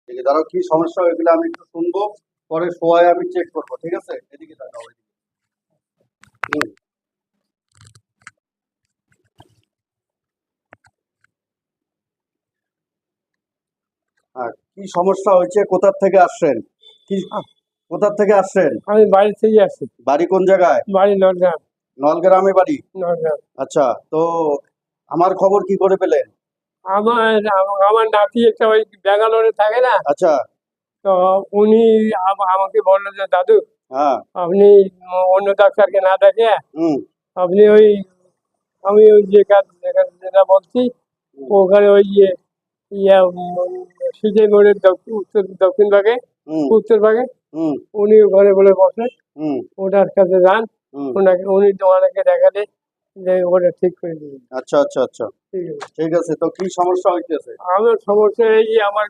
ঠিক আছে, ধরো কি সমস্যা হয়েছিল আমি একটু শুনবো, পরে শোয়ায় আমি চেক করবো, ঠিক আছে? এদিকে তাকাও, এদিকে। হুম। হ্যাঁ, কি সমস্যা হয়েছে, কোথার থেকে আসছেন? কি, কোথার থেকে আসছেন? আমি বাড়ি থেকে আসছি। বাড়ি কোন জায়গায়? বাড়ি নড়গ্রাম। নলগ্রামে বাড়ি? নড়গ্রাম। আচ্ছা, তো আমার খবর কি করে পেলেন? আমার নাতি একটা ওই ব্যাঙ্গালোরে থাকে না, আচ্ছা। তো উনি আমাকে বললো যে দাদু হ্যাঁ। আপনি অন্য ডাক্তারকে না দেখে হুম। আপনি ওই আমি ওই যেটা বলছি হুম। ওখানে ওই সিজে মোড়ের উত্তর দক্ষিণ ভাগে, হুম। উত্তর ভাগে হুম। উনি ওখানে বলে বসে, হুম। ওনার কাছে যান, হুম। উনি তোমাকে দেখালে যে ওটা ঠিক করে দেবেন। আচ্ছা আচ্ছা আচ্ছা, ঠিক আছে। ঠিক আছে, তো কি সমস্যা হইতেছে? আমার সমস্যা এই যে আমার